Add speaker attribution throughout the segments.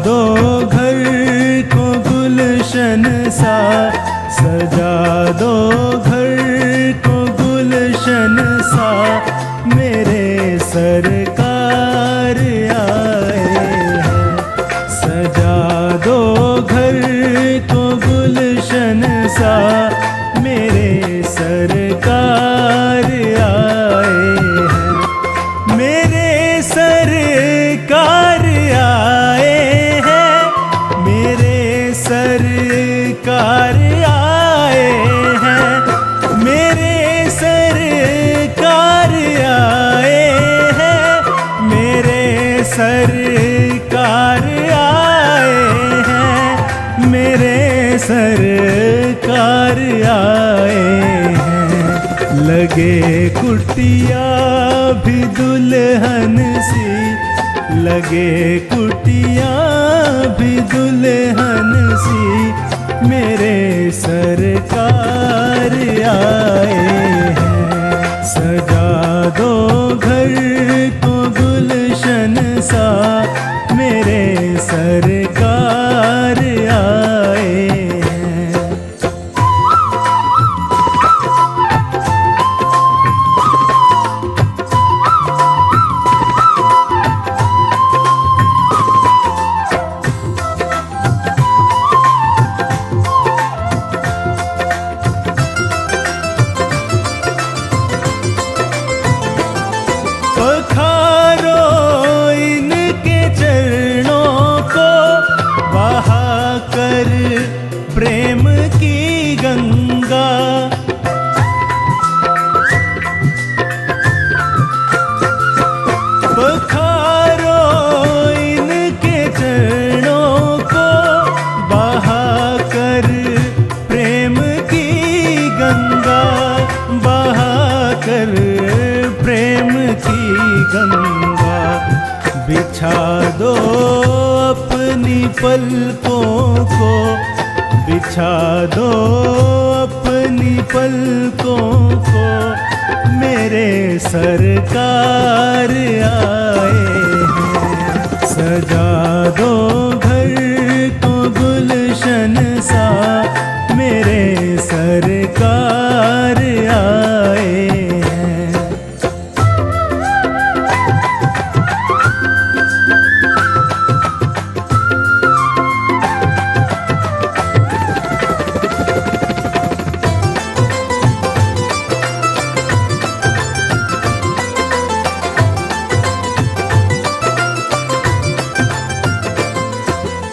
Speaker 1: दो घर को गुलशन सा, सजा दो घर को गुलशन सा, मेरे सरकार आए हैं। सजा दो घर को गुलशन सा, मेरे सरकार आए हैं। मेरे सरकार आए हैं, मेरे सरकार आए हैं, मेरे सरकार आए हैं, मेरे सरकार आए हैं, मेरे सरकार आए हैं। लगे कुटिया भी दुल्हन सी, लगे कुटिया भी दुल्हन सी, मेरे सरकार आए हैं। सजा दो घर को गुलशन सा, मेरे सरकार आए हैं। पखारो इनके चरणों को, बहा कर प्रेम की गंगा। पखारो इनके चरणों को, बहा कर प्रेम की गंगा, बहा कर प्रेम की गंगा। बिछा दो अपनी पलकों को, बिछा दो अपनी पलकों को, मेरे सरकार आए हैं। सजा दो घर को गुलशन सा, मेरे सरकार आए हैं।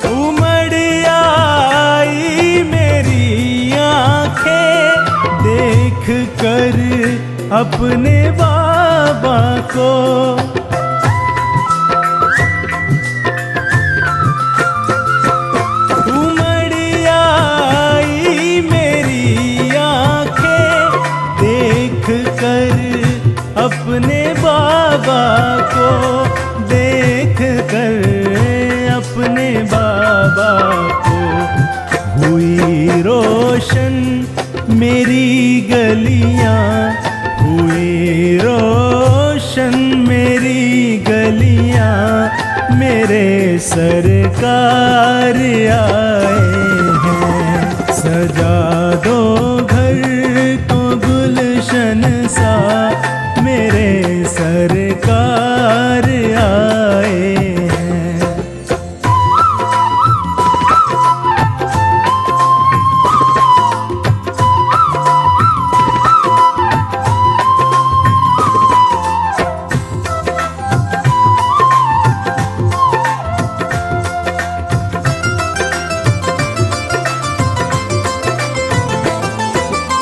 Speaker 1: उमड़ आई मेरी आँखें देख कर अपने बाबा को। उमड़ आई मेरी आँखें देख कर अपने बाबा को, देख कर अपने बाबा को। हुई रोशन मेरी गलियां, हुई रोशन मेरी गलियां, मेरे सरकार आए हैं। सजा दो घर को गुलशन सा, मेरे सरकार आए हैं।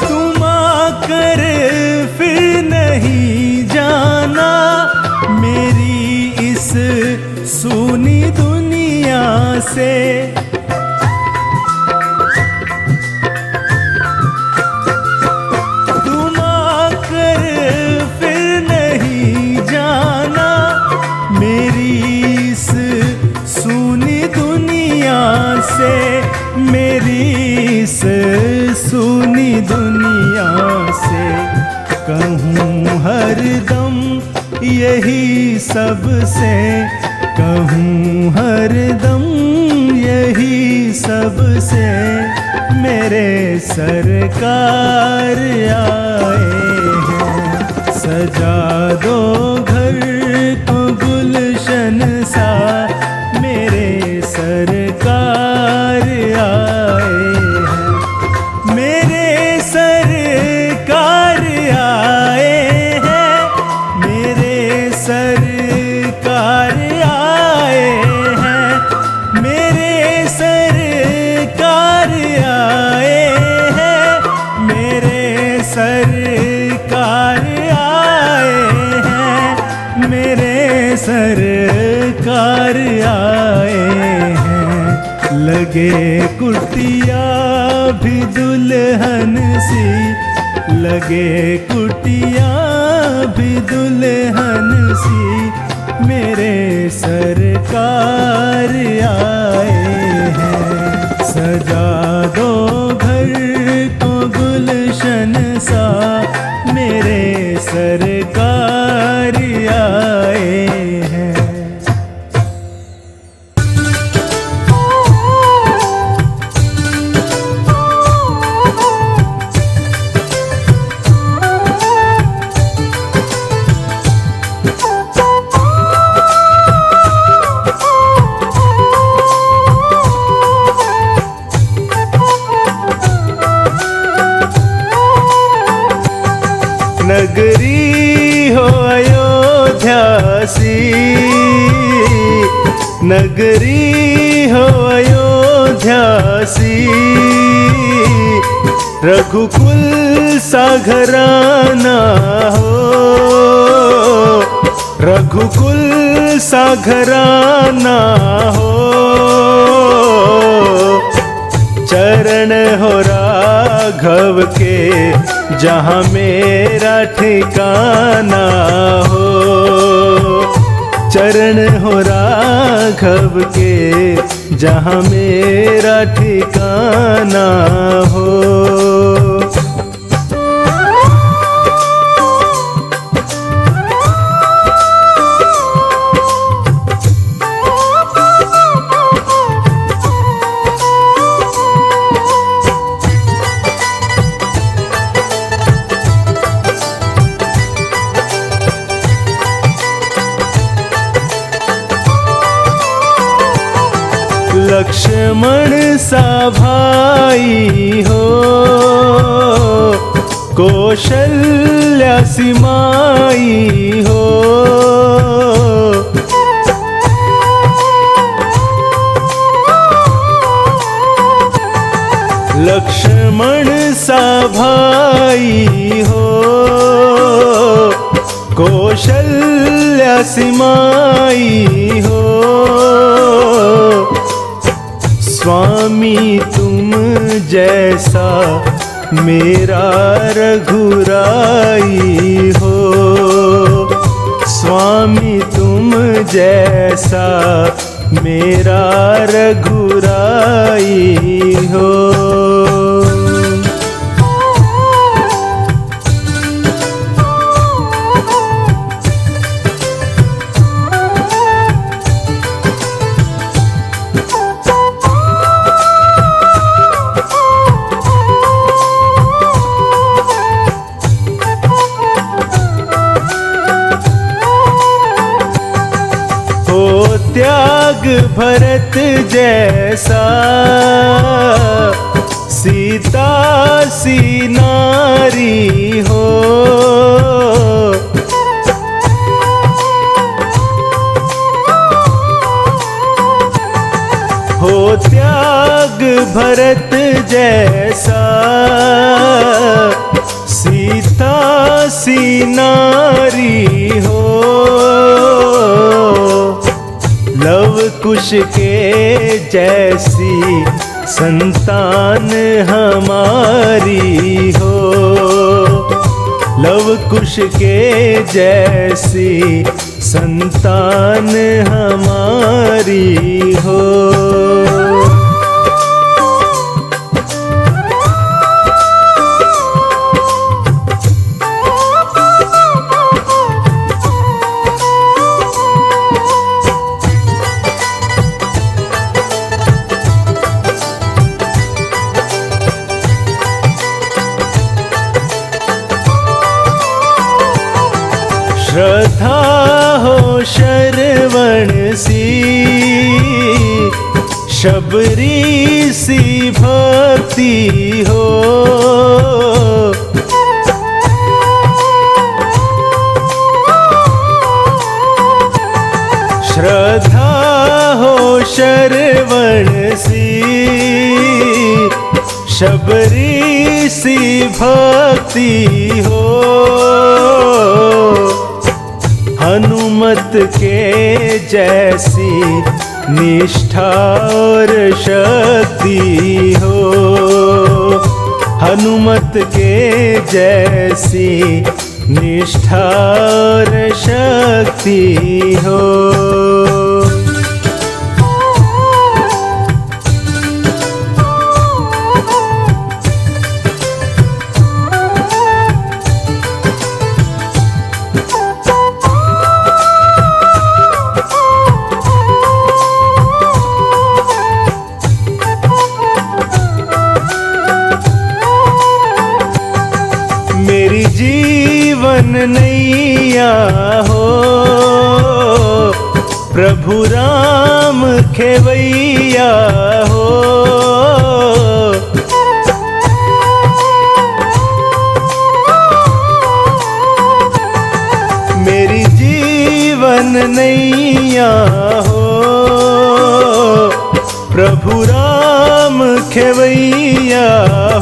Speaker 1: तुम आकर फिर नहीं जाना मेरी इस सूनी दुनिया से। तुम आकर फिर नहीं जाना मेरी इस सूनी दुनिया से, मेरी इस सूनी दुनिया से। कहूँ हरदम यही सबसे, कहूँ हरदम सबसे मेरे सरकार आए हैं। सजा दो घर को गुलशन सा, मेरे सरकार आए हैं। मेरे सरकार आए हैं, मेरे सरकार आए हैं, मेरे सरकार आए हैं, मेरे सरकार आए हैं, मेरे सरकार आए हैं। लगे कुटिया भी दुल्हन सी, लगे कुटिया भी दुल्हन सी, मेरे सरकार आए हैं। सजा दो घर को गुलशन सा, मेरे सरकार आए हैं। नगरी हो अयोध्या सी, नगरी हो अयोध्या सी, रघुकुल सा घराना हो, रघुकुल सा घराना हो। चरण हो राघव के जहाँ मेरा ठिकाना हो, चरण हो राघव के जहाँ मेरा ठिकाना हो। लक्ष्मण सा भाई हो, कौशल्या सी माई हो। लक्ष्मण सा भाई हो, कौशल्या सी माई हो। स्वामी तुम जैसा मेरा रघुराई हो, स्वामी तुम जैसा मेरा रघुराई हो। त्याग भरत जैसा सीता सी नारी हो। हो त्याग भरत जैसा सीता सी नारी हो। लव कुश के जैसी संतान हमारी हो। लव कुश के जैसी संतान हमारी हो। श्रद्धा हो श्रवण सी, शबरी सी भक्ति हो। श्रद्धा हो श्रवण सी, शबरी सी भक्ति हो। हनुमत के जैसी निष्ठा और शक्ति हो। हनुमत के जैसी निष्ठा और शक्ति हो। मेरी जीवन नैया हो, प्रभु राम खेवैया हो। मेरी जीवन नैया हो, प्रभु राम खेवैया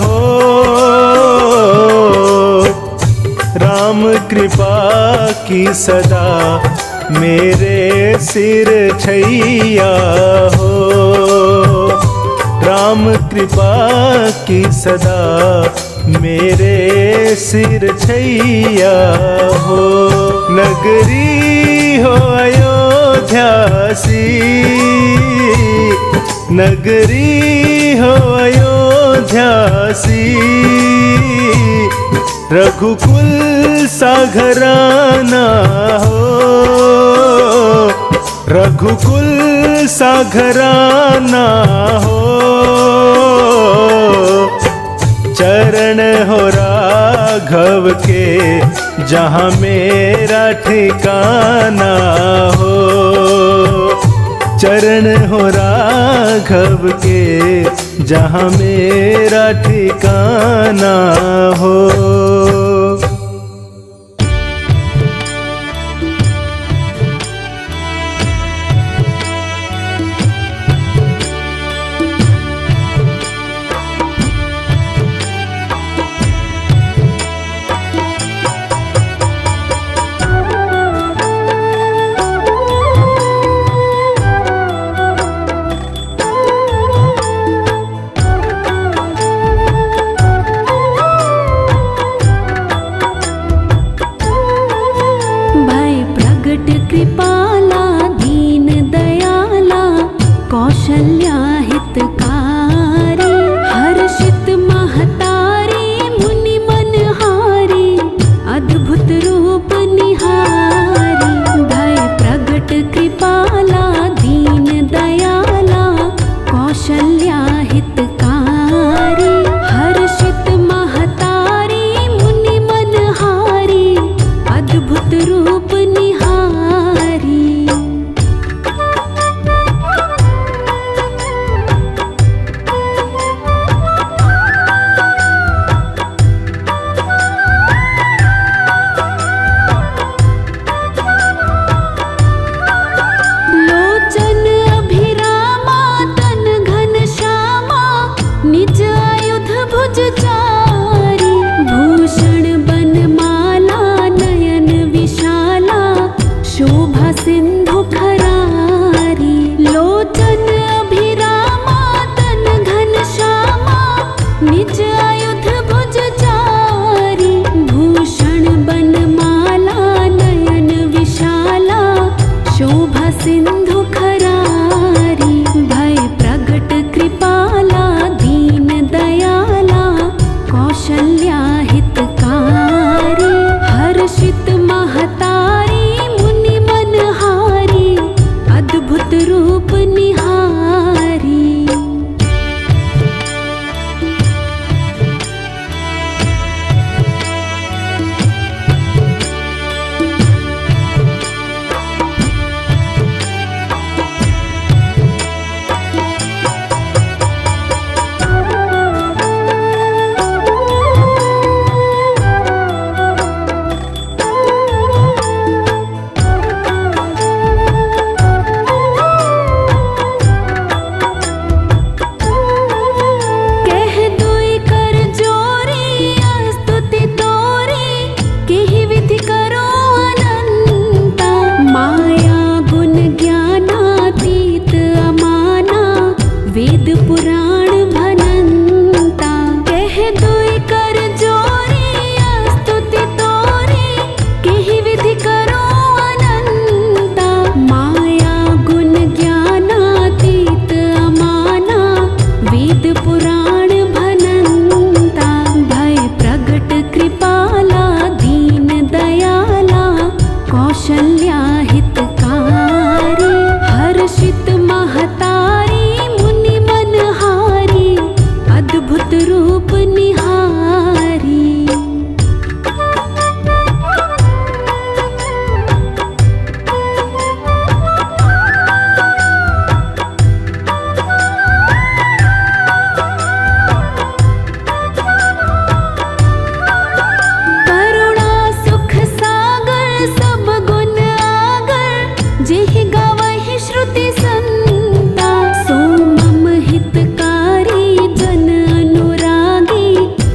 Speaker 1: हो। राम कृपा की सदा मेरे सिर छैया हो। राम कृपा की सदा मेरे सिर छैया हो। नगरी हो अयोध्या सी, नगरी हो अयोध्या सी। रघुकुल सा घराना हो, रघुकुल सा घराना हो। चरण हो राघव के जहाँ मेरा ठिकाना हो। चरण हो राघव के जहाँ मेरा ठिकाना हो।
Speaker 2: कृपाला दीन दयाला कौशल्या हितकारी। हर्षित महतारी मुनि मनहारी अद्भुत रूप निहारी। भय प्रगट कृपाला दीन दयाला कौशल्या हितकारी। हर्षित महतारी मुनि मनहारी अद्भुत रूप निहारी। कौशल्या हितकारी हर्षित महतारी मुनि मनहारी अद्भुत रूप निहारी। करुणा सुख सागर सब गुण आगर जेहि गावहि श्रुति संता सो मम हितकारी जन अनुरागी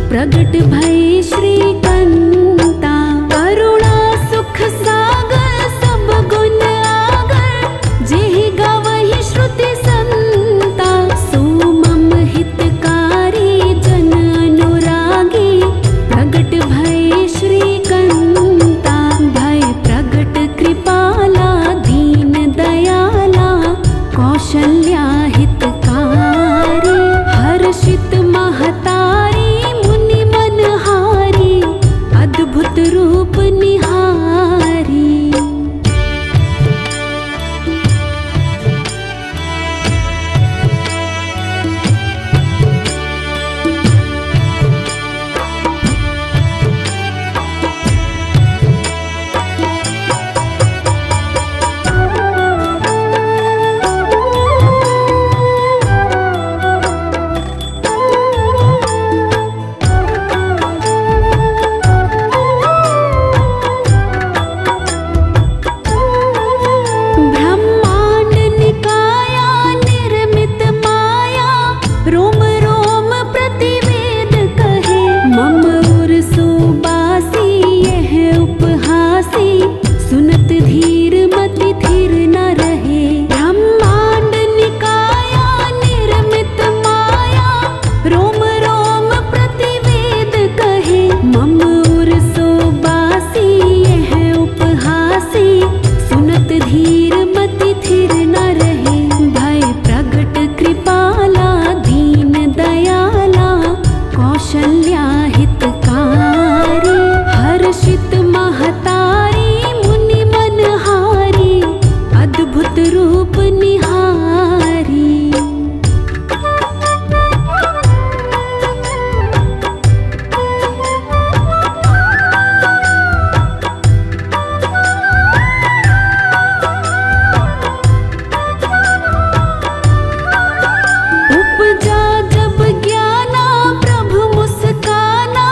Speaker 2: प्रगट भय श्रीकंता। करुणा सुख सागर सब गुण आगर जेहि गावहि श्रुति संता सो मम हितकारी जन अनुरागी प्रगट भय श्रीकंता। भय प्रगट कृपाला दीन दयाला कौशल्या हितकारी हर्षित महतारी मुनि मनहारी अद्भुत रूप निहारी। ब्रह्मांड निकाया निर्मित माया रोम रोम प्रतिवेद कहे मम उर सुबासी यह उपहासी सुनत धीर मति थिर न रहे। ब्रह्मांड निकाया निर्मित माया रोम रोम प्रतिवेद कहे मम उर सुबासी यह उपहासी सुनत धीर मति थिर न रहे। भय प्रगट कृपाला दीन दयाला कौशल्या हितकारी हर्षित महतारी मुनि मनहारी अद्भुत रूप निहारी। उपजा जब ज्ञाना प्रभु मुस्काना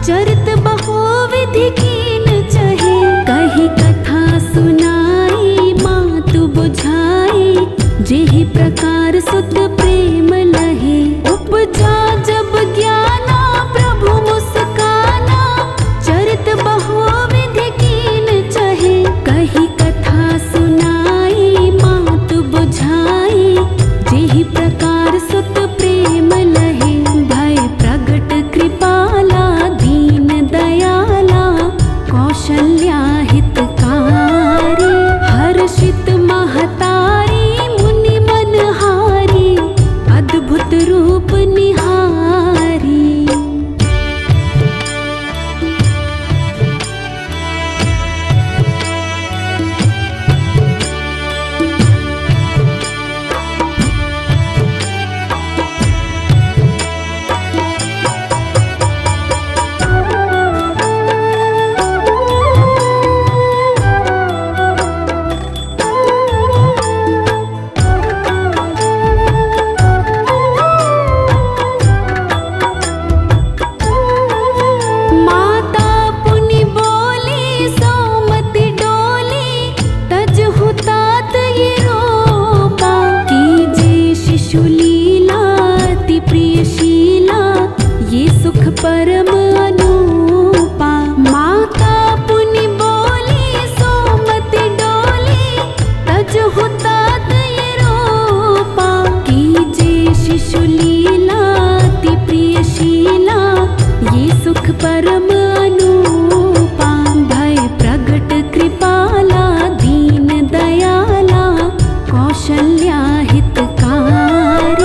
Speaker 2: चरित बहुविधि कीन चहे कही कथा सुनाई मातु बुझाई जेहि प्रकार सुत प्रेम लहे। उपजा जब ज्ञाना प्रभु मुस्काना चरित बहुविधि कीन चहे कही कथा सुनाई मातु बुझाई जेहि प्रकार सुत प्रेम लहे। भय प्रगट कृपाला दीन दयाला कौशल्या हितकारी हर्षित महतारी मुनि मनहारी अद्भुत रूप निहारी। माता पुनि बोली सोमति डोली तजहु तात ये रोपा कीजे शिशु लीला अति प्रियशीला ये सुख परम अनूपा। माता पुनि बोली सोमति डोली तजहु तात ये रोपा कीजे शिशु लीला अति प्रियशीला ये सुख परम अनूपा। भय प्रगट कृपाला दीन दयाला कौशल्या हितकारी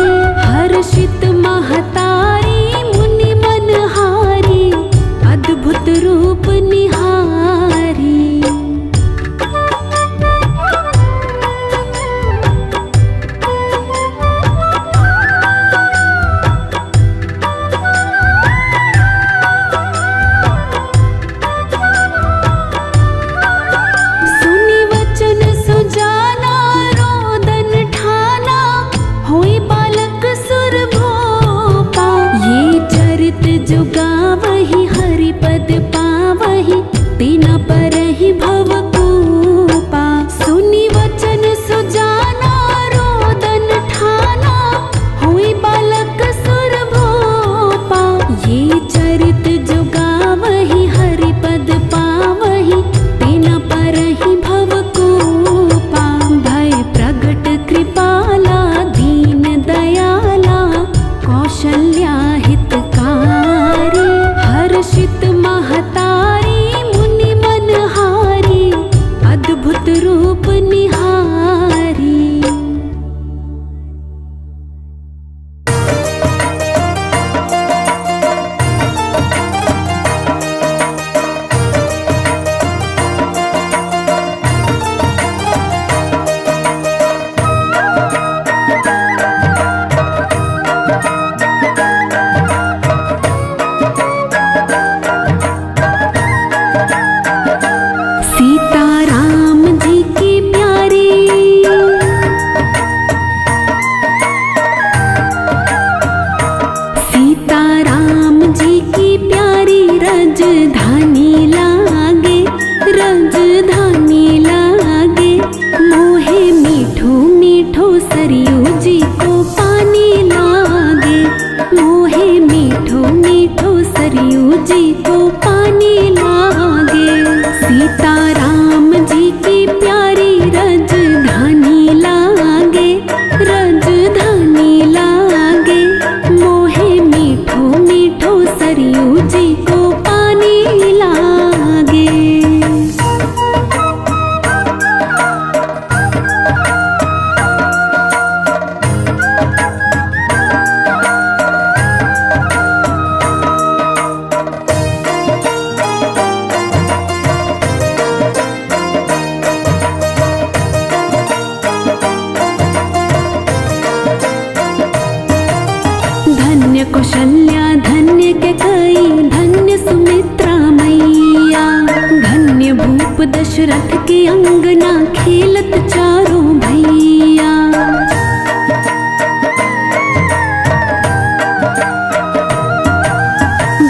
Speaker 2: दशरथ के अंगना खेलत चारों भैया।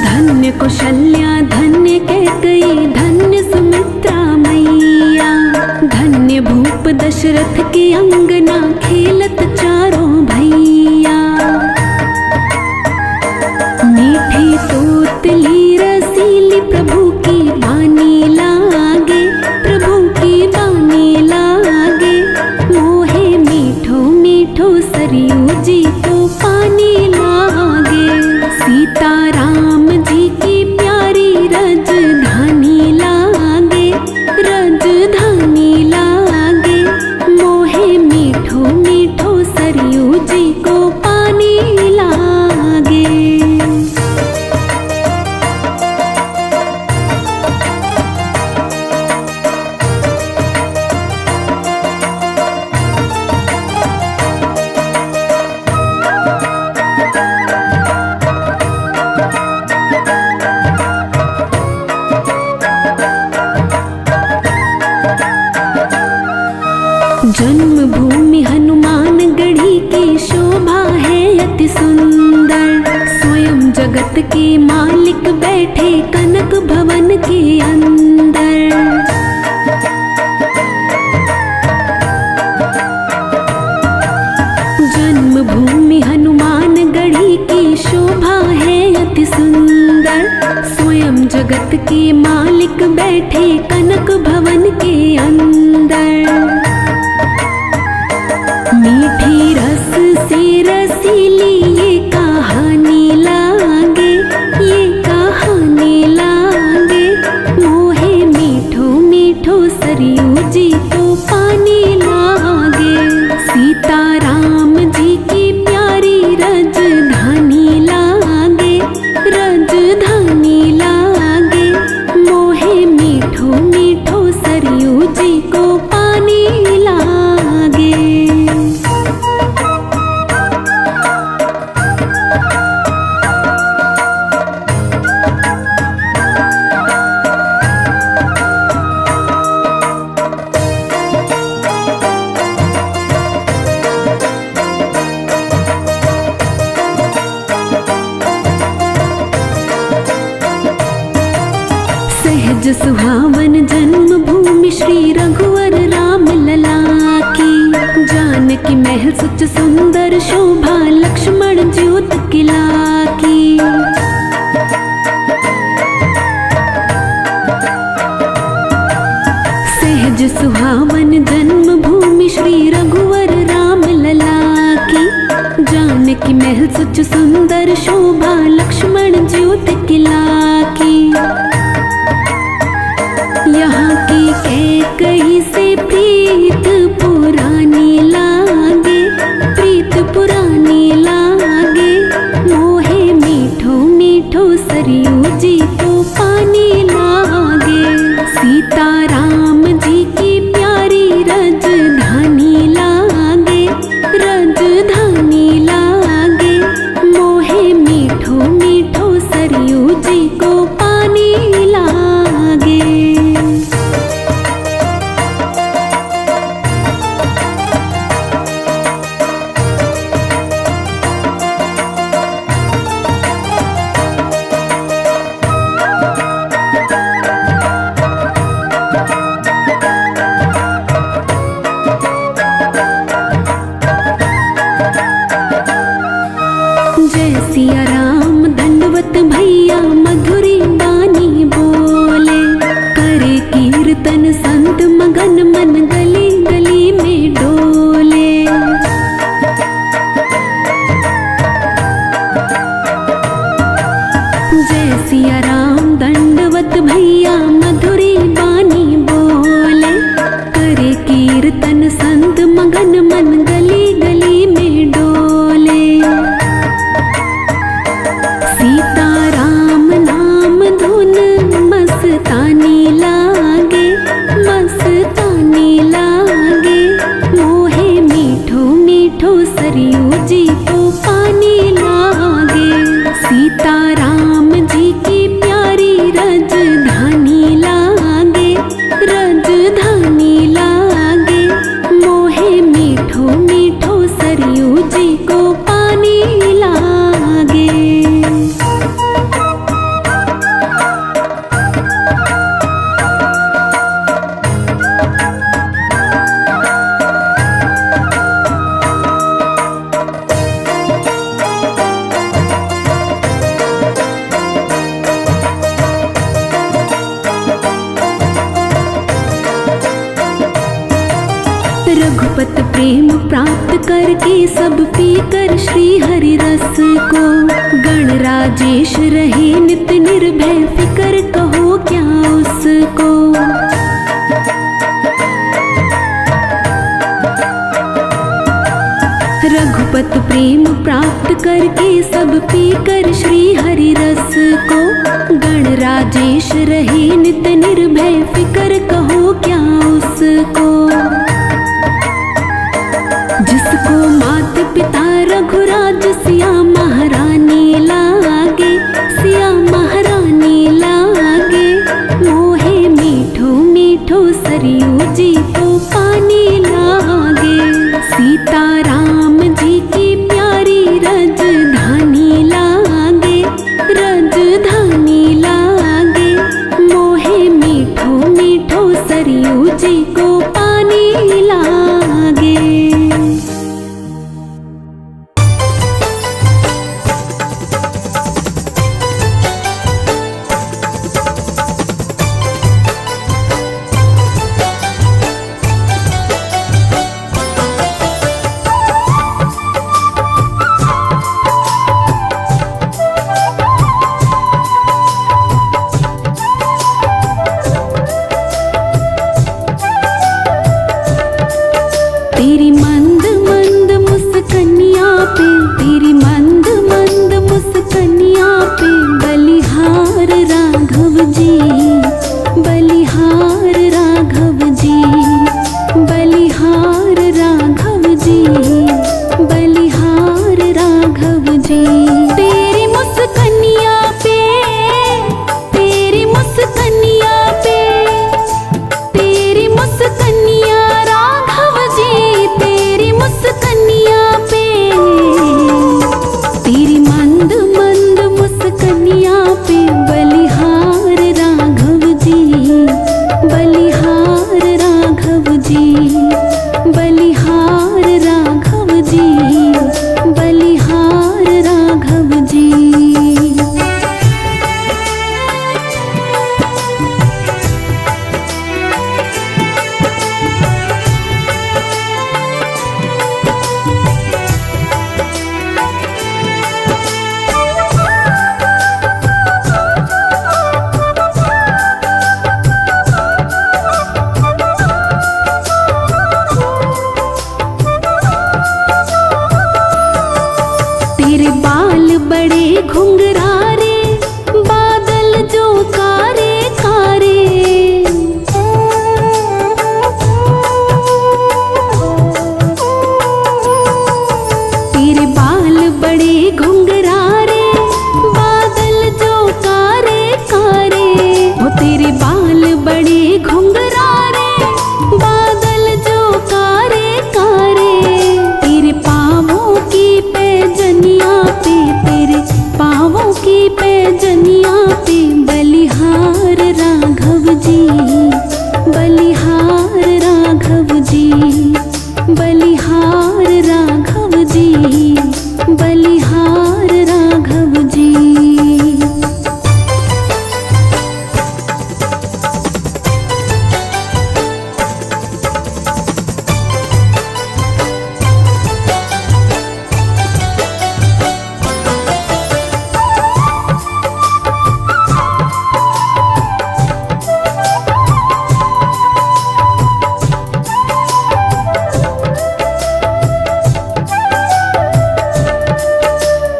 Speaker 2: धन्य कौशल्या धन्य कैकेयी धन्य सुमित्रा मैया। धन्य भूप दशरथ के अंगना खेलत चारों भैया। मीठी तोतली रसीली प्रभु की बानी लागे, प्रभु की बानी लागे। मोहे मीठो मीठो सरयू जी को पानी लागे। सीता राम जी की प्यारी रजधानी लागे, रजधानी लागे। मोहे मीठो मीठो सरयू जी को पानी लागे। जन्मभूमि हनुमान गढ़ी की शोभा है अति सुंदर। स्वयं जगत के मालिक बैठे कनक भवन के अंदर। जन्मभूमि हनुमान गढ़ी की शोभा है अति सुंदर। स्वयं जगत के मालिक बैठे कनक भवन के अंदर। मीठी रस से रसीली ये कहानी लागे, ये कहानी लागे। मोहे मीठो मीठो सरयू जी को पानी लागे। सीता राम जी की प्यारी रजधानी लागे, रजधानी लागे। मोहे मीठो मीठो सरयू जी को पानी लागे। सहज सुहावन जन्मभूमि श्री रघुवर राम लला की। जानकी महल सुच सुंदर शोभा लक्ष्मण ज्योत किला की। सहज सुहावन जन्मभूमि श्री रघुवर राम लला की। जानकी महल सुच सुंदर शोभा लक्ष्मण ज्योत किला की। यहाँ की कैकेयी से प्रीत पुरानी लागे, प्रीत पुरानी लागे। मोहे मीठो मीठो सरयू जी को पानी लागे। सीता राम जी की प्यारी रजधानी लागे, रजधानी लागे। मोहे मीठो मीठो सरयू जी को पानी लागे। रघुपत प्रेम प्राप्त करके सब पीकर श्री हरि रस को, गणराजेश रहे नित निर्भय फिकर कहो क्या उसको। रघुपत प्रेम प्राप्त करके सब पीकर श्री हरि रस को, गणराजेश रहे नित निर्भय फिकर कहो क्या उसको। जिसको मात पिता रघुराज सिया महारानी लागे, सिया महारानी लागे, मोहे मीठो मीठो सरयू जी को पानी लागे। सीता राम जी की प्यारी रजधानी लागे, रजधानी लागे, मोहे मीठो मीठो सरयू जी को पानी लागे। तेरी मंद मंद मुस्कनिया पे, तेरी मंद मंद मुस्कनिया पे, बलिहार राघव जी, बलिहार राघव जी, बलिहार राघव जी, बलिहार राघव जी। तेरी मुस्कनिया पे, तेरी मुस्कनिया पे, तेरी मुस्कनिया राघव जी, तेरी मुस्कनिया पे, तेरी मंद मंद मुस्कनिया पे, बलिहार राघव जी, बलिहार राघव जी, बलिहार राघव जी, बलिहार राघव जी। तेरे बाल बड़े घुंघरारे, बादल जो कारे कारे, तेरे बाल बड़े घुंघरारे, बादल जो कारे कारे, वो तेरे बाल बड़े घुंघरारे, बादल जो कारे कारे। तेरे पाँवों की पैजनिया पे, तेरे पाँवों की पैजनिया पे, बलिहार राघव जी, बलिहार राघव जी, बलिहार राघव जी, बलिहार राघव जी।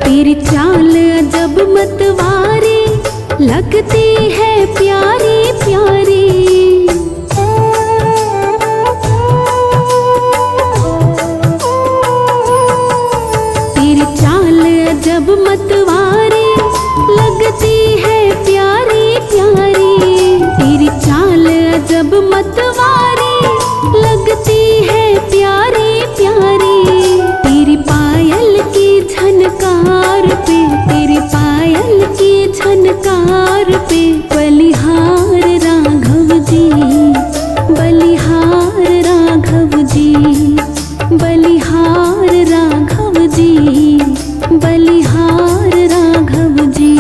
Speaker 2: तेरी चाल अजब मतवारी, लगती है प्यारी प्यारी। तेरी चाल अजब मतवारी, लगती है प्यारी प्यारी। तेरी चाल अजब मतवारी, लगती है प्यारी प्यारी। तेरी पायल की झनकार पे, तेरी पायल की झनकार पे, बलिहार राघव जी, बलिहार राघव जी, बलिहार राघव जी, बलिहार राघव जी।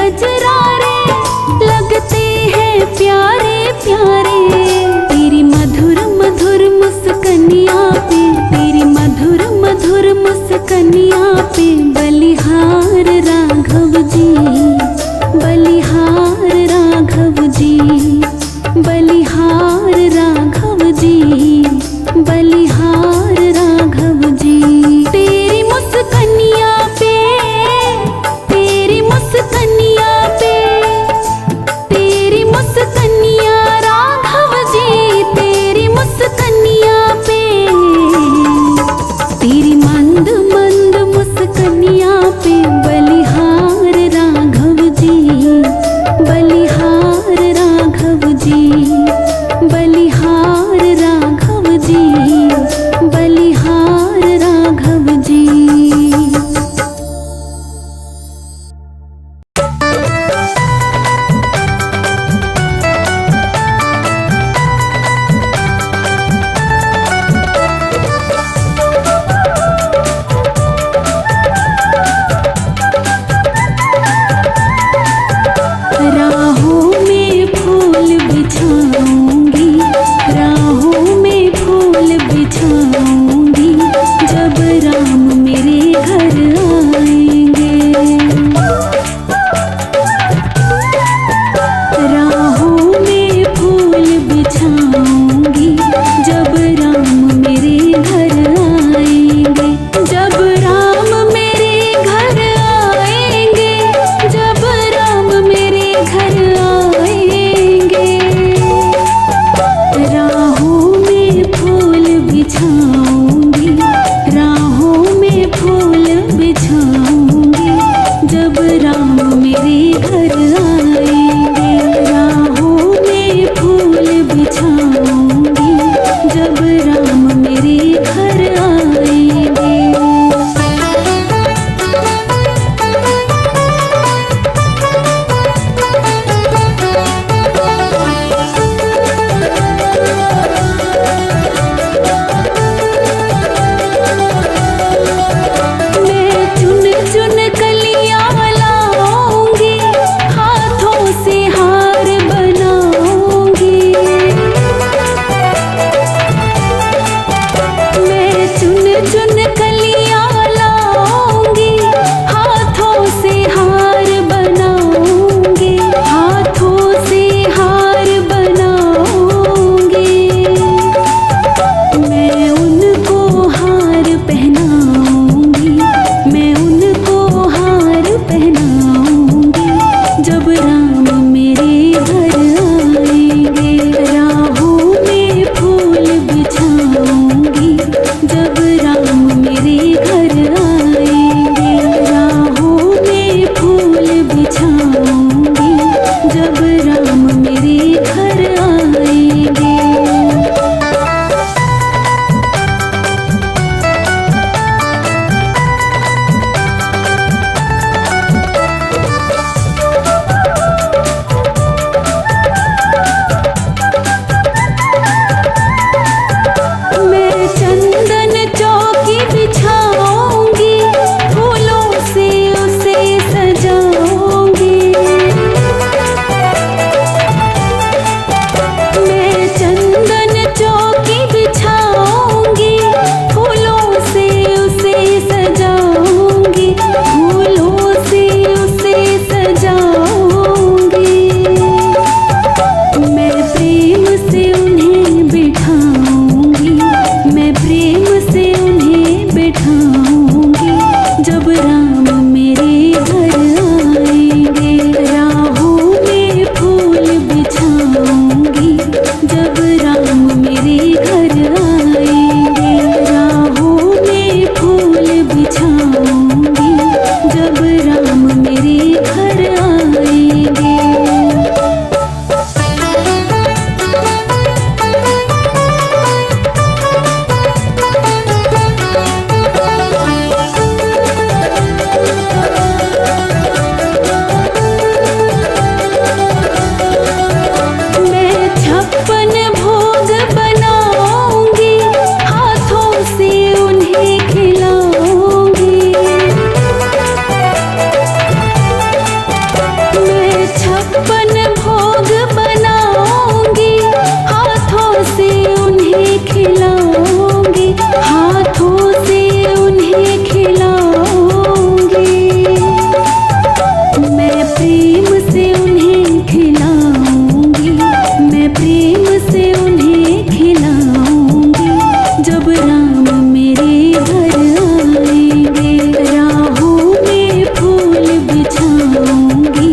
Speaker 2: कजरारे लगते हैं प्यारे प्यारे। तेरी मधुर मधुर मुस्कनिया पे, तेरी मधुर मधुर मुस्कनिया पे बलिहार राघव जी, बलिहार राघव जी, बलिहार राघव जी, बलिहार राघव जी। तेरी मुस्कनिया पे, तेरी मुस्कनिया पे, तेरी मुस्कनिया राघव जी, तेरी मुस्कनिया पे, तेरी मंद मंद मुस्कनिया पे बलिहार राघव जी, बलिहार राघव जी, बलिहार राघव जी, बलिहार राघव जी। राहों में फूल बिछाऊंगी, राहों में फूल बिछाऊंगी, जब राम मेरे घर आएंगे। राहों में फूल बिछाऊंगी, जब राम मेरे घर आएंगे, जब राम मेरे घर आएंगे, जब राम मेरे घर आएंगे। राहों में फूल बिछाऊंगी, राहों में फूल बिछाऊंगी, जब राम मेरे घर आएंगे। राहों में फूल बिछाऊंगी, जब राम मेरे घर आएंगे। मैं चुन चुन कलियां लाऊंगी, हाथ प्रेम से उन्हें खिलाऊंगी, मैं प्रेम से उन्हें खिलाऊंगी। जब राम मेरे घर आएंगे, राहों में फूल बिछाऊंगी।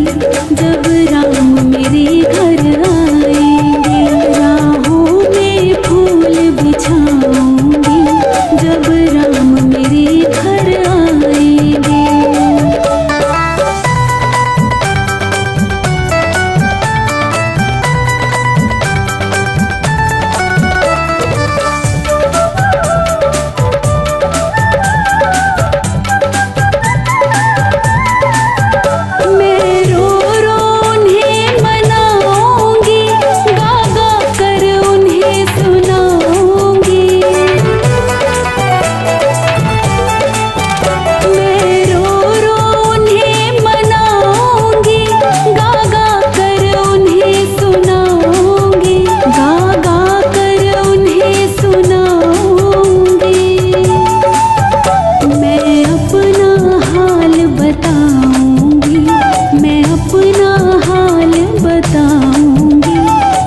Speaker 2: जब राम मेरे घर आएंगे, राहों में फूल बिछाऊंगी। जब राम मेरे घर आएंगे। मैं रो रो उन्हें मनाऊंगी, गा गा कर उन्हें सुनाऊंगी। मैं रो रो उन्हें मनाऊंगी, गा गा कर उन्हें सुनाऊंगी। गा गा कर उन्हें सुनाऊंगी। मैं अपना हाल बताऊंगी, मैं अपना हाल बताऊंगी।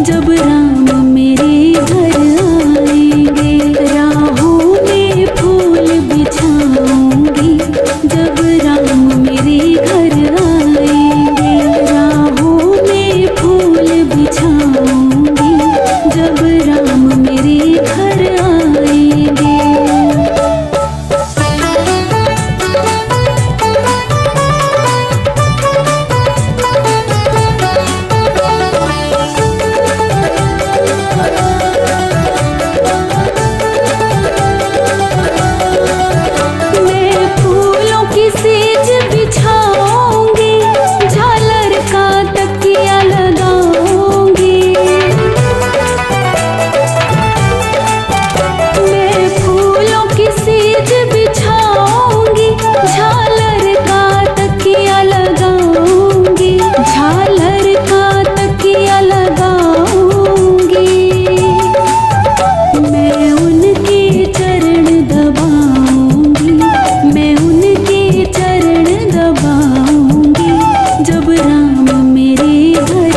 Speaker 2: जब राम मेरे घर आएंगे, राहों में फूल बिछाऊंगी। जब राम मेरे घर आएंगे, राहों में फूल बिछाऊंगी। जब राम मेरे घर आएंगे। मैं फूलों की सेज बिछाऊंगी, झालर का तकिया लगाऊंगी। मैं फूलों की सेज बिछाऊंगी, झालर का तकिया लगाऊंगी। झालर का तकिया लगाऊंगी। मैं उनके चरण दबाऊंगी, मैं उनके चरण दबाऊंगी। जब राम मेरे घर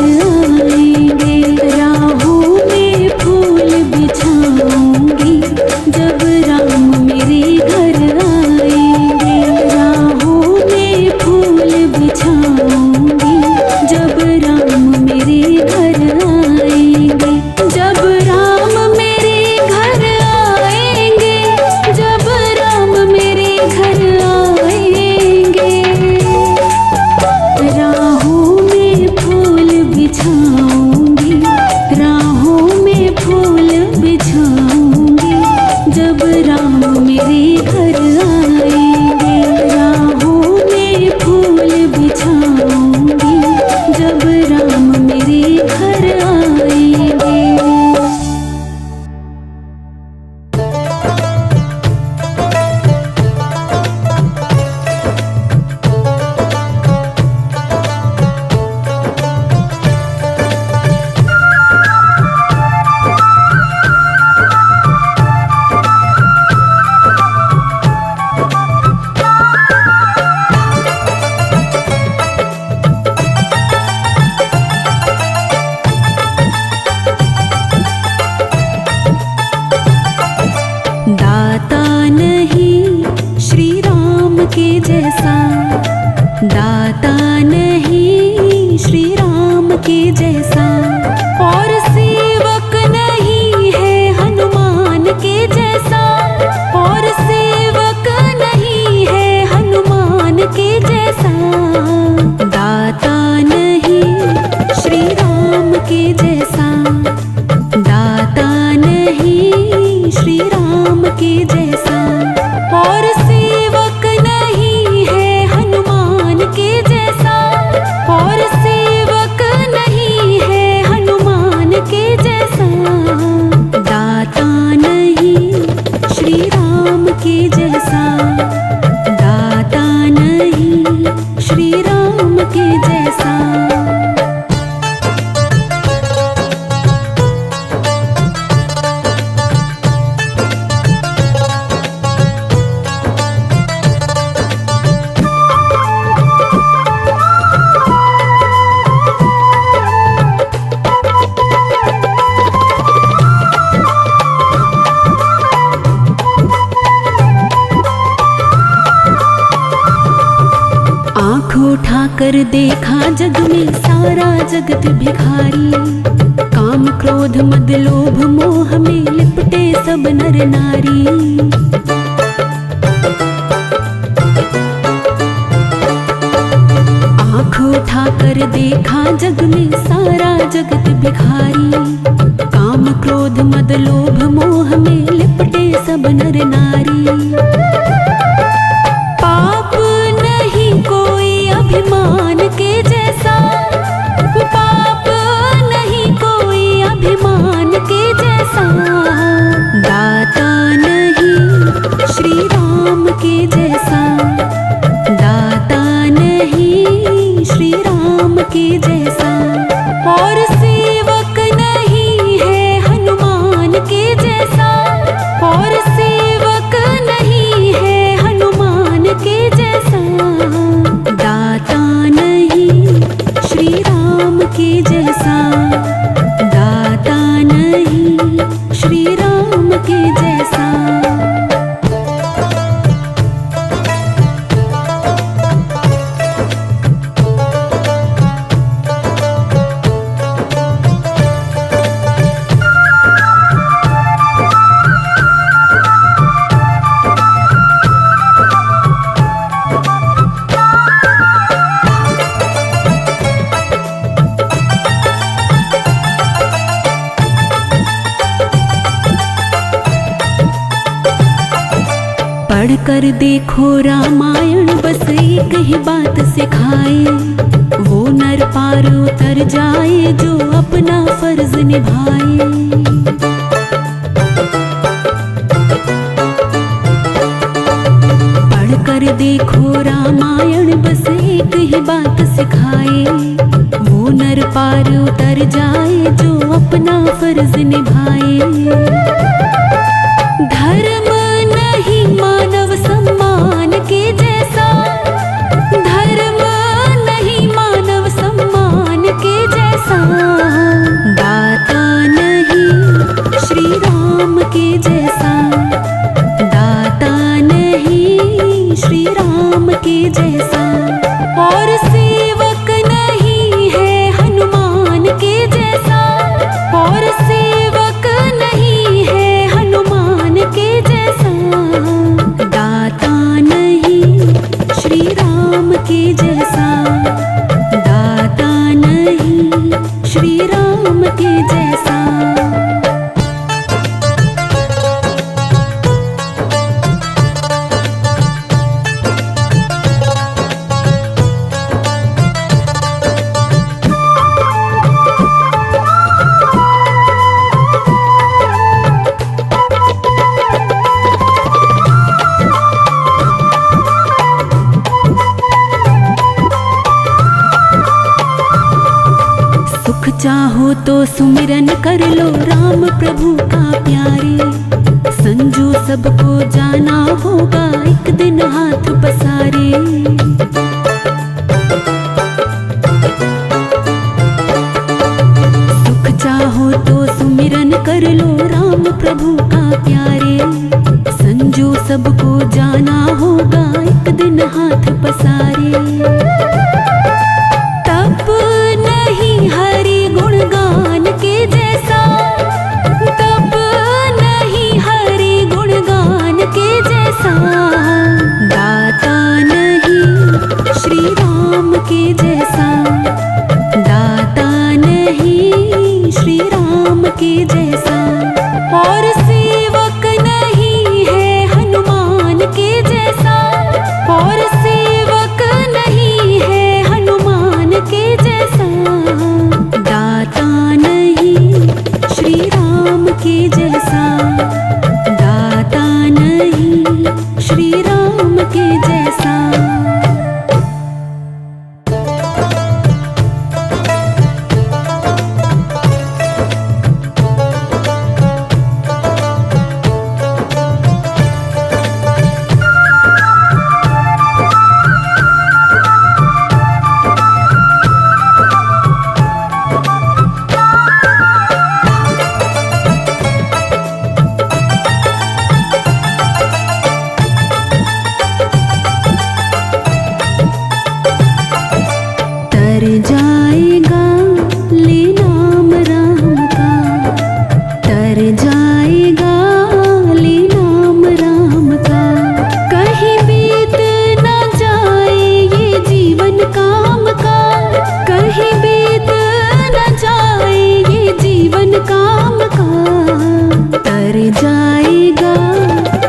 Speaker 2: आएंगे, राहों में फूल बिछाऊंगी। जब राम मेरे घर आएंगे, राहों में फूल बिछाऊंगी। जब राम मेरे घर आएंगे। जब राम मेरे घर आएंगे, जब राम मेरे घर आएंगे। राहों में फूल बिछाऊंगी, राहों में फूल बिछाऊंगी। जब राम मेरे घर आएंगे, राहों में फूल बिछाऊंगी। जब राम मेरे घर आएंगे। दाता नहीं श्री राम के जैसा, दाता नहीं श्री राम के जैसा। और सेवक नहीं है हनुमान के जैसा, और सेवक नहीं है हनुमान के जैसा। दाता नहीं श्री राम के जैसा, दाता नहीं श्री राम के जैसा। और सेवक नहीं है हनुमान के जैसा, और सेवक नहीं है हनुमान के जैसा। दाता नहीं श्री राम के जैसा, दाता नहीं श्री राम के जैसा। कर देखा जग में सारा जगत भिखारी, काम क्रोध मद लोभ मोह में लिपटे सब नर नारी। आँख उठा कर देखा जग में सारा जगत भिखारी, काम क्रोध मद लोभ मोह में लिपटे सब नर नारी। पाप नहीं कोई अभिमान के जैसा, पाप नहीं कोई अभिमान के जैसा, दाता नहीं श्री राम के जैसा, दाता नहीं श्री राम के जैसा। और सेवक नहीं है हनुमान के जैसा, और सेवक नहीं है हनुमान के जैसा, दाता नहीं श्री राम के जैसा, दाता नहीं श्री राम के जैसा। पढ़ कर देखो रामायण बस एक ही बात सिखाए, वो नर पार उतर जाए जो अपना फर्ज निभाए। पढ़ कर देखो रामायण बस एक ही बात सिखाए, वो नर पार उतर जाए जो अपना फर्ज निभाए। धर्म नहीं मानव सम्मान के जैसा, धर्म नहीं मानव सम्मान के जैसा, दाता नहीं श्री राम के जैसा, दाता नहीं श्री राम के जैसा। और सेवक नहीं है हनुमान के जैसा, और सेवक नहीं है हनुमान के जैसा, दाता नहीं श्री राम के जैसा, दाता नहीं श्री राम के जैसा। सुख चाहो तो सुमिरन कर लो राम प्रभु का प्यारे, संजू सबको जाना होगा एक दिन हाथ पसारे। सुख चाहो तो सुमिरन कर लो राम प्रभु का प्यारे, संजू सबको जाना होगा एक दिन हाथ पसारे। तप नहीं हरि गुणगान के जैसा, तप नहीं हरि गुणगान के जैसा, दाता नहीं श्री राम के जैसा, दाता नहीं श्री राम के जैसा। और सेवक नहीं है हनुमान के जैसा, और सेवक नहीं है हनुमान के जैसा, दाता नहीं श्री राम के जैसा, दाता नहीं श्री राम के जैसा। तर जाएगा ले नाम राम का, तर जाएगा ले नाम राम का। कहीं बीत न जाए ये जीवन काम का, कहीं बीत न जाए ये जीवन काम का। तर जाएगा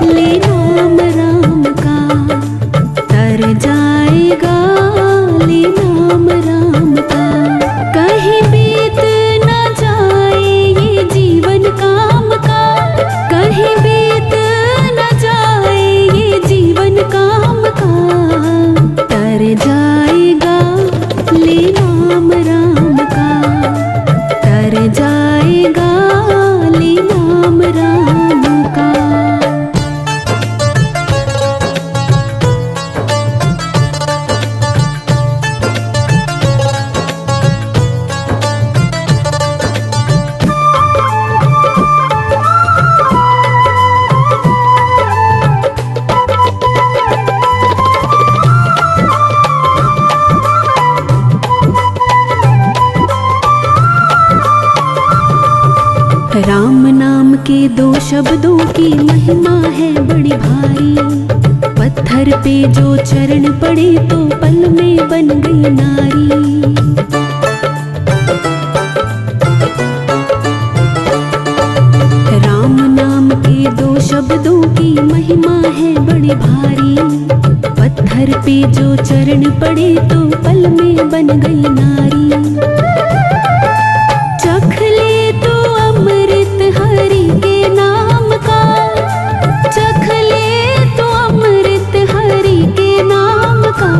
Speaker 2: ले नाम राम का, तर जाएगा ले नाम राम का। कहीं बीत न जाए ये जीवन काम का, कहीं बीत न जाए ये जीवन काम का। तर जाएगा ले नाम राम का, तर जाएगा ले नाम राम का। राम नाम के दो शब्दों की महिमा है बड़ी भारी। पत्थर पे जो चरण पड़े तो पल में बन गई नारी। राम नाम के दो शब्दों की महिमा है बड़ी भारी। पत्थर पे जो चरण पड़े तो पल में बन गई नारी। चख ले तो अमृत हरि के नाम का, चख ले तो अमृत हरि के नाम का।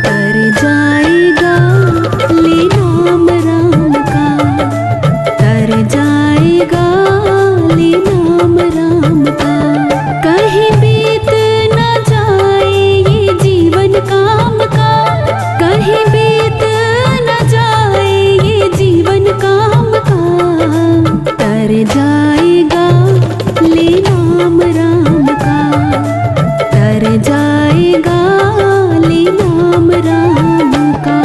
Speaker 2: तर जाएगा ले नाम राम का, तर जाएगा ले नाम राम का। कहीं बीत न जाए ये जीवन काम का, कहीं बीत न जाए ये जीवन काम का। तर जाएगा ले नाम राम का, तर जाएगा ले नाम राम का।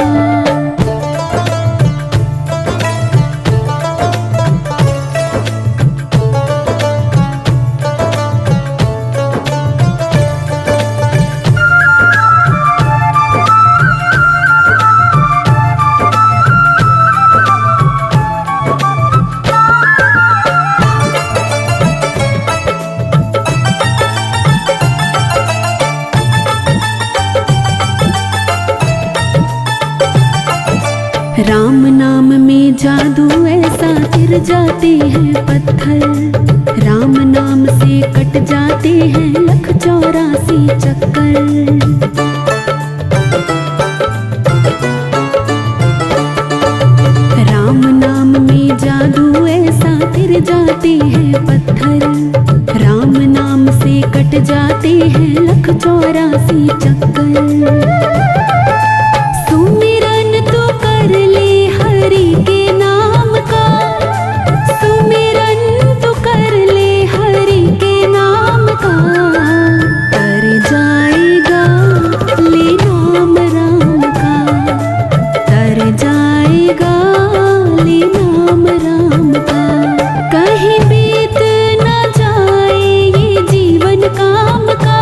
Speaker 2: राम नाम में जादू ऐसा गिर जाते हैं पत्थर। राम नाम से कट जाते हैं 1,84 चक्कर। राम नाम में जादू ऐसा गिर जाते हैं पत्थर। राम नाम से कट जाते हैं 1,84 चक्कर। सुमिरन तो कर ले हरि के नाम का, सुमिरन तो कर ले हरि के नाम का। तर जाएगा ले नाम राम का, तर जाएगा ले नाम राम का। कहीं बीत न जाए ये जीवन काम का,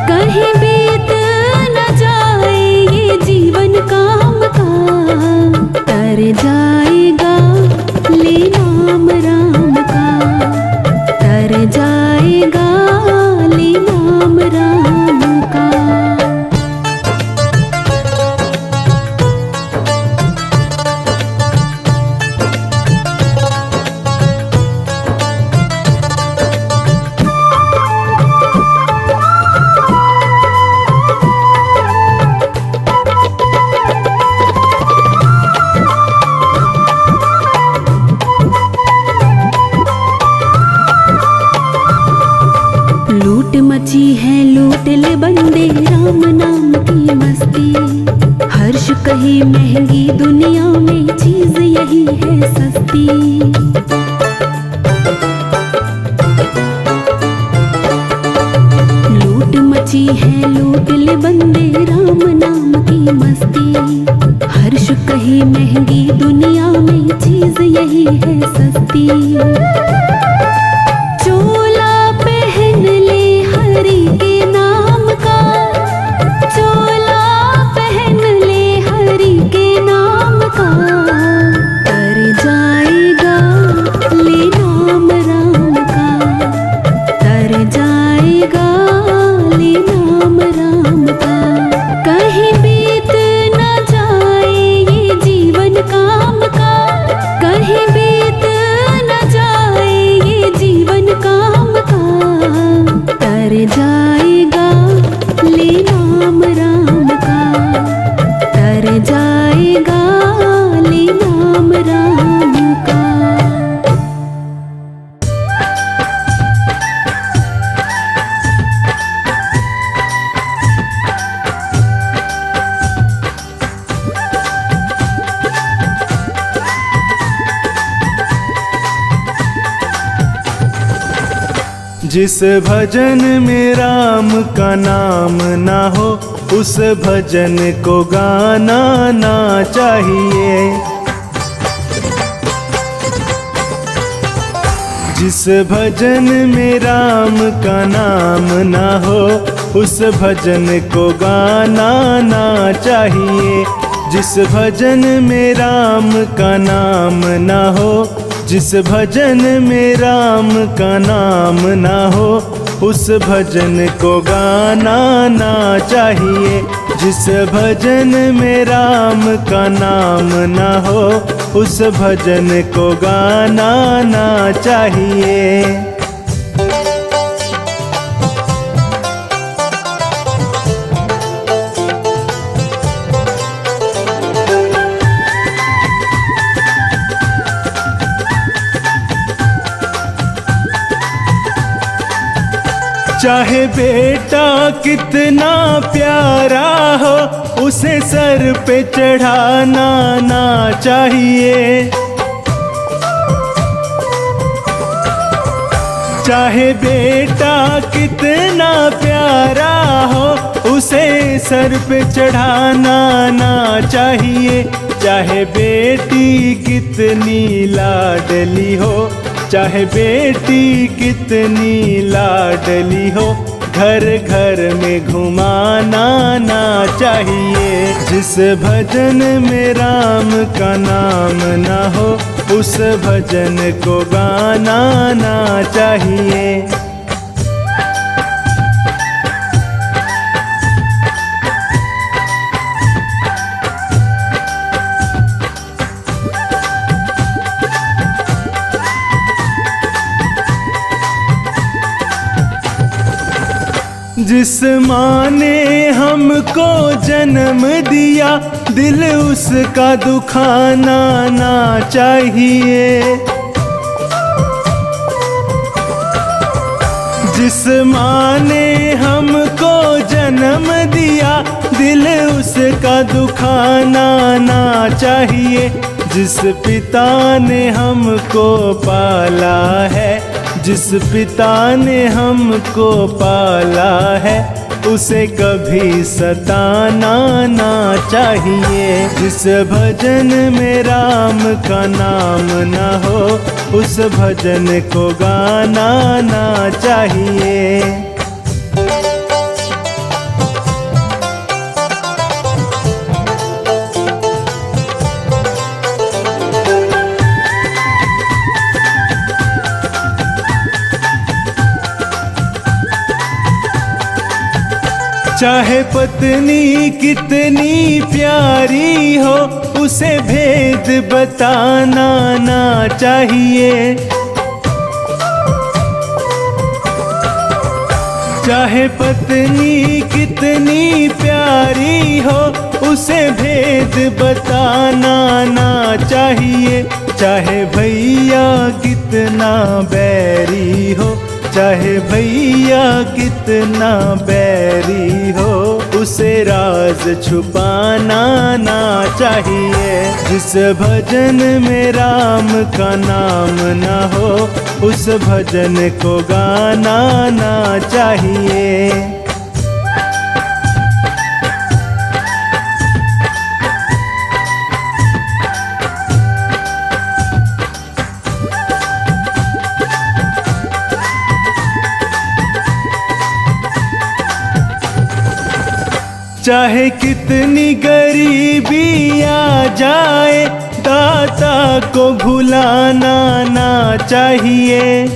Speaker 2: कहीं बीत न जाए ये जीवन काम का। तर जाएगा ले नाम राम का, तर जाएगा ले नाम राम का। लूट मची है लूट ले बंदे राम नाम की मस्ती। हर्ष कहे महंगी दुनिया में चीज यही है सस्ती। लूट मची है लूट ले बंदे राम नाम की मस्ती। हर अर्श कहीं महंगी, दुनिया में चीज यही है सस्ती। चोला पहन ले हरि के नाम का, चोला पहन ले हरि के नाम का। तर जाएगा ले नाम राम का, तर जाएगा ले नाम राम का। कहीं बीत न जाए ये जीवन काम का, कहीं बीत न जाए ये जीवन काम का। तर जाएगा ले नाम राम का, तर जाएगा ले नाम राम का।
Speaker 1: जिस भजन में राम का नाम ना हो, उस भजन को गाना ना चाहिए। जिस भजन में राम का नाम ना हो, उस भजन को गाना ना चाहिए। जिस भजन में राम का नाम ना हो, जिस भजन में राम का नाम ना हो, उस भजन को गाना ना चाहिए। जिस भजन में राम का नाम ना हो, उस भजन को गाना ना चाहिए। चाहे बेटा कितना प्यारा हो, उसे सर पे चढ़ाना ना चाहिए। चाहे बेटा कितना प्यारा हो, उसे सर पे चढ़ाना ना चाहिए। चाहे बेटी कितनी लाडली हो, चाहे बेटी कितनी लाडली हो, घर घर में घुमाना ना चाहिए। जिस भजन में राम का नाम ना हो, उस भजन को गाना ना चाहिए। जिस माँ ने हमको जन्म दिया, दिल उसका दुखाना ना चाहिए। जिस माँ ने हमको जन्म दिया, दिल उसका दुखाना ना चाहिए। जिस पिता ने हमको पाला है, जिस पिता ने हमको पाला है, उसे कभी सताना ना चाहिए। जिस भजन में राम का नाम ना हो, उस भजन को गाना ना चाहिए। चाहे पत्नी कितनी प्यारी हो, उसे भेद बताना ना चाहिए। चाहे पत्नी कितनी प्यारी हो, उसे भेद बताना ना चाहिए। चाहे भैया कितना बैरी हो, चाहे भैया कितना बैरी हो, उसे राज छुपाना ना चाहिए। जिस भजन में राम का नाम ना हो, उस भजन को गाना ना चाहिए। चाहे कितनी गरीबी आ जाए, दाता को भुलाना ना चाहिए।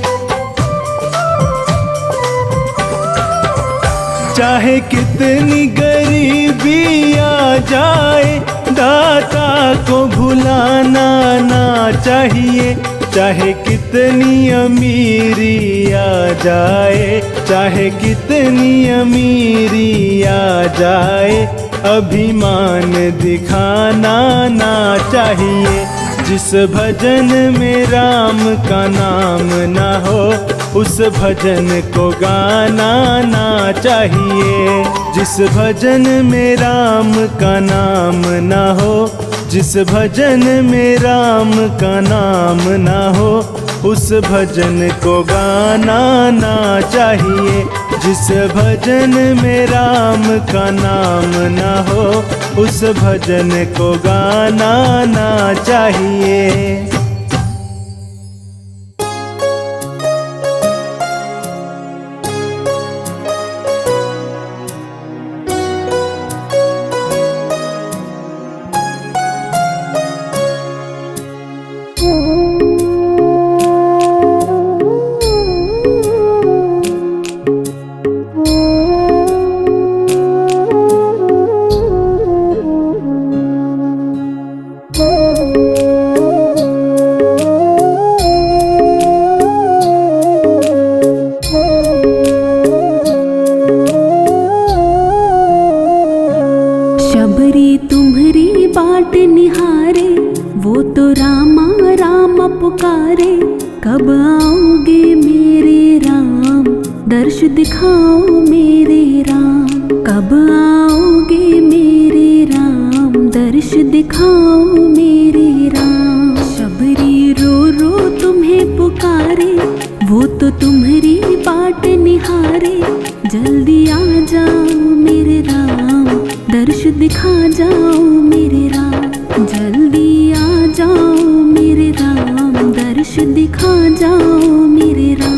Speaker 1: चाहे कितनी गरीबी आ जाए, दाता को भुलाना ना चाहिए। चाहे कितनी अमीरी आ जाए, चाहे कितनी अमीरी आ जाए, अभिमान दिखाना ना चाहिए। जिस भजन में राम का नाम ना हो, उस भजन को गाना ना चाहिए। जिस भजन में राम का नाम ना हो, जिस भजन में राम का नाम ना हो, उस भजन को गाना ना चाहिए। जिस भजन में राम का नाम ना हो, उस भजन को गाना ना चाहिए।
Speaker 2: बाट निहारे, वो तो रामा रामा पुकारे। कब आओगे मेरे राम, दर्श दिखाओ मेरे राम। कब आओगे मेरे राम, दर्श दिखाओ मेरे राम। शबरी रो रो तुम्हें पुकारे, वो तो तुम्हारी बाट निहारे। जल्दी आ जाओ मेरे राम, दर्श दिखा जाओ मेरे राम। जल्दी आ जाओ मेरे राम, दर्श दिखा जाओ मेरे राम।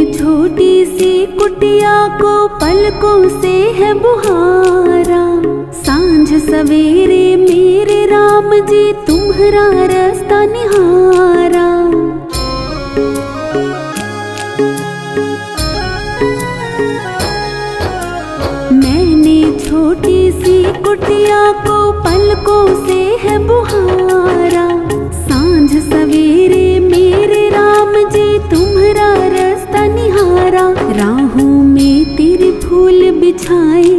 Speaker 2: छोटी सी कुटिया को पलकों से है बुहारा। सांझ सवेरे मेरे राम जी तुम्हारा रास्ता निहारा। मैंने छोटी सी कुटिया को पलकों से है बुहारा। सांझ सवेरे मेरे राम जी तुम्हारा रास्ता निहारा। राहों में तेरे फूल बिछाए,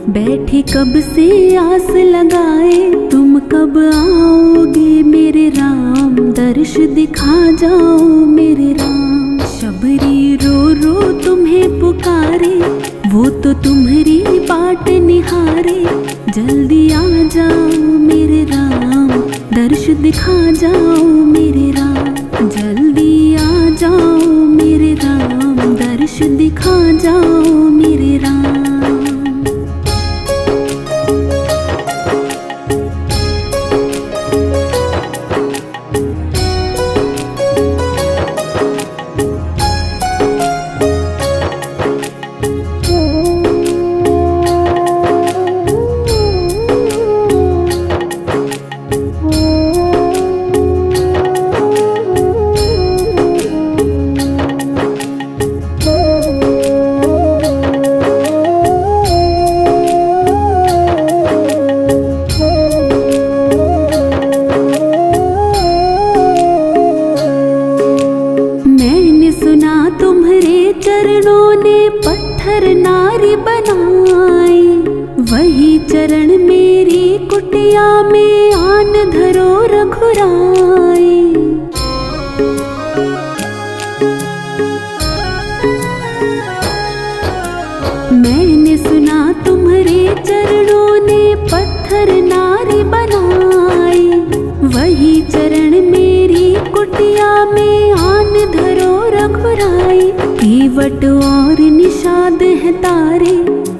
Speaker 2: बैठी कब से आस लगाए। तुम कब आओगे मेरे राम, दर्श दिखा जाओ मेरे राम। शबरी रो रो तुम्हें पुकारे, वो तो तुम्हारी बाट निहारे। जल्दी आ जाओ मेरे राम, दर्श दिखा जाओ मेरे राम। जल्दी आ जाओ मेरे राम, दर्श दिखा जाओ मेरे राम। चरणों ने पत्थर नारी बनाई। वही चरण मेरी कुटिया में आन धरो रघुराई। मैंने सुना तुम्हारे चरणों ने पत्थर नारी बनाई। धरो रघुराई। केवट और निषाद है तारे,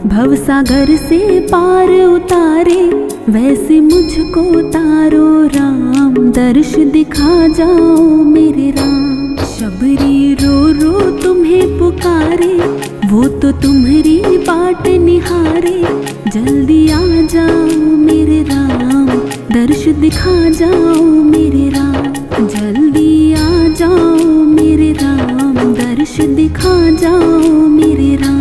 Speaker 2: भवसागर से पार उतारे। वैसे मुझको तारो राम, दर्श दिखा जाओ मेरे राम। शबरी रो रो तुम्हें पुकारे, वो तो तुम्हारी बाट निहारे। जल्दी आ जाओ मेरे राम, दर्श दिखा जाओ मेरे राम। जल्दी आ जाओ मेरे राम, दर्श दिखा जाओ मेरे राम।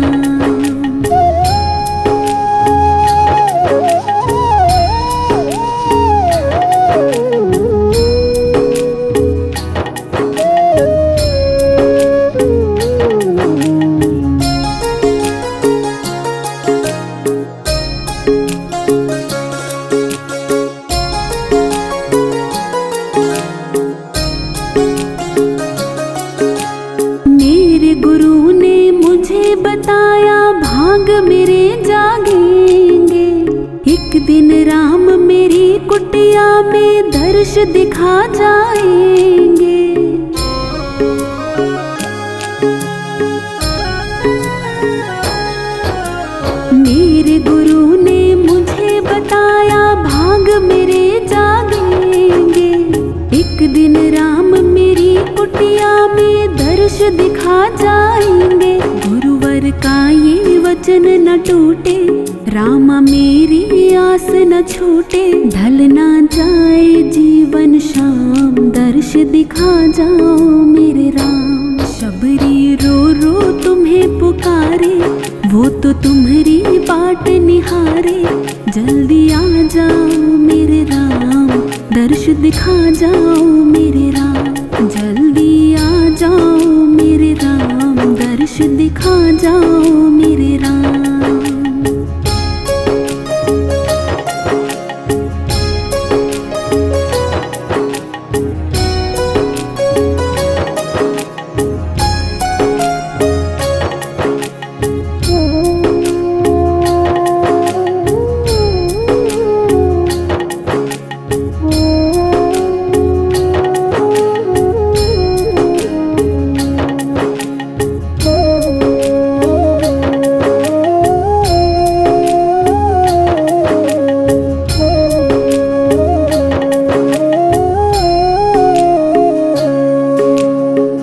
Speaker 2: गुरु ने मुझे बताया भाग मेरे जागेंगे। एक दिन राम मेरी कुटिया में दर्श दिखा जाएंगे। मेरे गुरु ने मुझे बताया भाग मेरे जागेंगे। एक दिन राम मेरी कुटिया में दर्श दिखा जाएंगे। गुरुवर का ये वचन न टूटे, रामा मेरी आस न छूटे। ढल ना जाए जीवन शाम, दर्श दिखा जाओ मेरे राम। शबरी रो रो तुम्हें पुकारे, वो तो तुम्हारी बाट निहारे। जल्दी आ जाओ मेरे राम, दर्श दिखा जाओ मेरे राम। जल्दी आ जाओ मेरे राम, दर्श दिखा जाओ मेरे राम।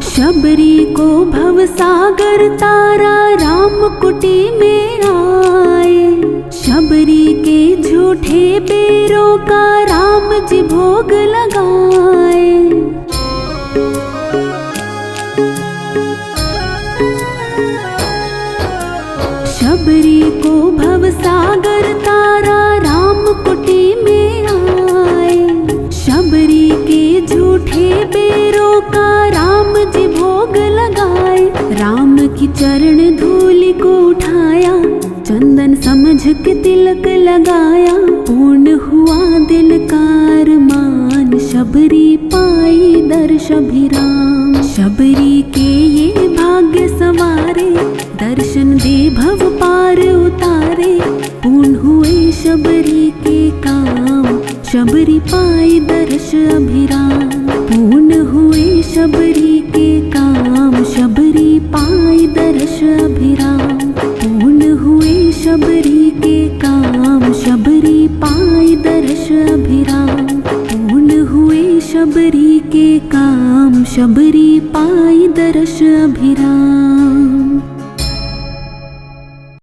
Speaker 2: शबरी को भवसागर तारा राम कुटी में आए। शबरी के झूठे बेरों का राम जी भोग लगाए। शबरी को भवसागर तारा राम कुटी में आए। शबरी के झूठे बेरों का राम जी भोग लगाए। राम की चरण धूलि को उठाया, चंदन समझ के तिलक लगाया। पूर्ण हुआ दिल का अरमान, शबरी पाई दर्श अभिराम। शबरी के ये भाग्य संवारे, दर्शन दे भव पार उतारे। पूर्ण हुए शबरी के काम, शबरी पाई दर्श अभिराम। पूर्ण हुए शबरी के काम, शबरी पाई दर्श अभिराम। पूर्ण हुए शबरी के काम, शबरी पाई दर्श अभिराम। पूर्ण हुए शबरी के काम, शबरी पाई दर्श अभिराम।